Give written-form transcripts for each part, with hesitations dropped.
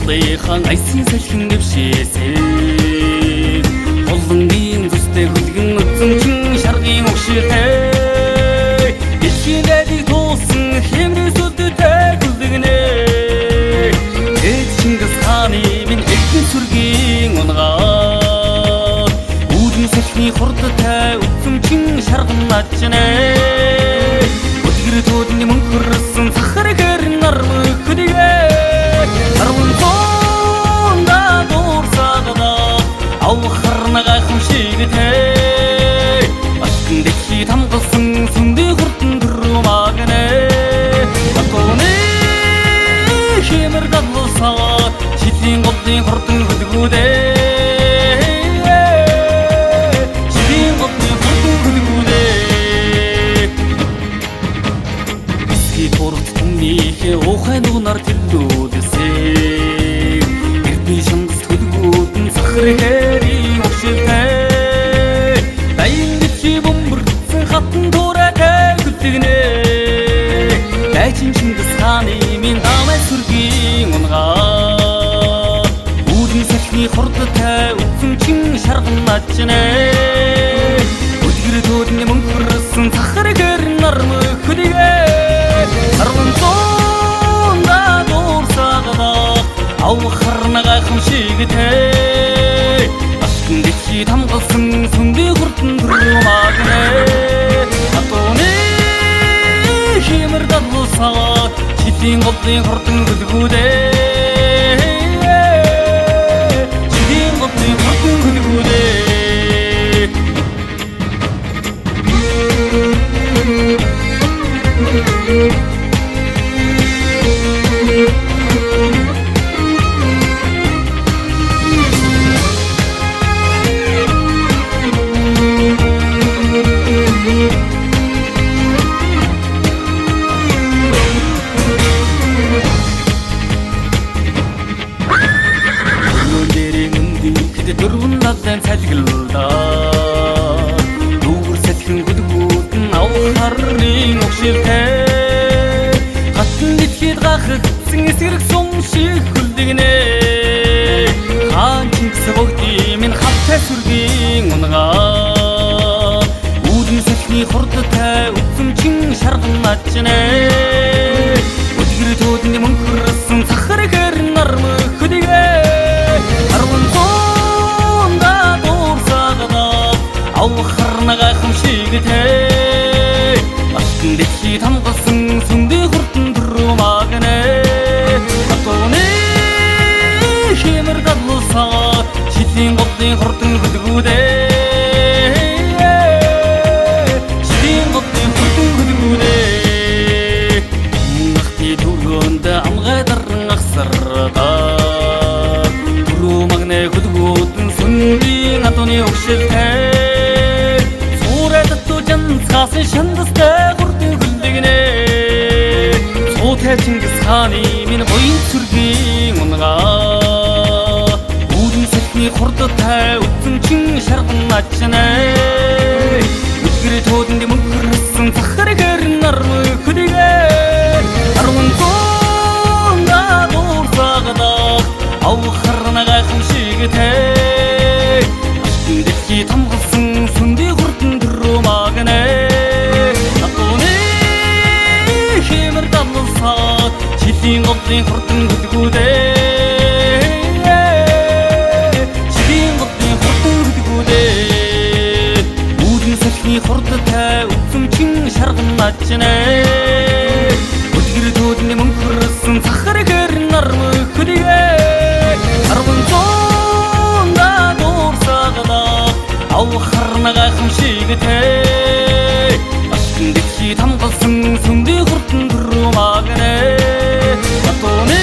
Монголынхан айсын салхин дэвшээсээ Болонгийн зүстэй хөлгөн өцөмчин шаргын өгшилтэй Дэлхийн дайдыг туулсан хэмнэсүүдтэй хүлэгнэ Эд Чингис хааны минь элдэн сүргийн унгаа Үүдэн салхины хурдтай өцөмчин шарган начнэ Өдгөр төөдний мөнхөрсөн сахар гэрн армы хөдөгөө Арванцонда дуурсагада Авхарнага хэмшигтэй Ашкын дэлхий тамгалсан сүндий хурдан түрмагнэ Атоны хэмэр дадлсаад Шилийн голдын хурдан хөдгүүдээ Шилийн голдын хурдан хөдгүүдээ Биски турц түмнийхээ ухай нугнар тэллүүдсээ Эрдний шандас хөдгүүдэн сахар хэрийн өгшилтэй Дайын дэлхий бөмбөрдсөн хатан туурайтай хүлэгнэ Дайчин Чингис хааны минь дамай сүргийн унгаа Үүдэн салхины хурдтай өцөмчин шарган начнэ Өдгөр төөдний мөнхөрсөн сахар гэрн армы хөдөгөө Арванцонда дуурсагада Авхарнага хэмшигтэй Ашкын дэлхий тамгалсан сүндий хурдан түрмагнэ Атоны хэмэр дадлсаад Шилийн голдын хурдан хөдгүүдээ Шилийн голдын хурдан хөдгүүдээ Дөрвөн цалгилда Дүүр салхин хөдгүүдэн авхарын өгшилтэй Хатан дэлхийд гахагдсан эсрэг сум шиг хүлдэгнэ Хаан Чингис богдын минь хавтай сүргийн унгаа Үүдэн салхины хурдтай өцөмчин шарган начнэ Өдгөр төөдний мөнхөрсөн сахар гэрн армы хөдөгөө Авхарнага хэмшигтэй Ашкын дэлхий тамгалсан сүндий хурдан түрмагнэ Атоны хэмэр дадлсаад Шилийн голдын хурдан хөдгүүдээ Шилийн голдын хурдан хөдгүүдээ Нахти түргөнд амгайдарн ахсарда Түрмагнэ хөдгүүдэн сүндий атоны өгшилтэй Цаасан шандастай хурдан хүлэгнэ Цуутай Чингис хааны минь буян сүргийн унгаа Үүдэн салхины хурдтай өцөмчин шарган начнэ Өдгөр төөдний мөнхөрсөн сахар гэрн армы хөдөгөө Арванцонда дуурсагада Авхарнага хэмшигтэй Ашкын дэлхий тамгалсан сүндий хурдан түрмагнэ Шилийн голдын хурдан хөдгүүдээ Шилийн голдын хурдан хөдгүүдээ Үүдэн салхины хурдтай өцөмчин шарган начнэ Өдгөр төөдний мөнхөрсөн сахар гэрн армы хөдөгөө Арванцонда дуурсагада Авхарнага хэмшигтэй Ашкын дэлхий тамгалсан сүндий хурдан түрмагнэ Атоны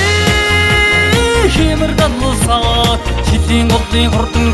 хэмэр дадлсаад Шилийн голдын хурдан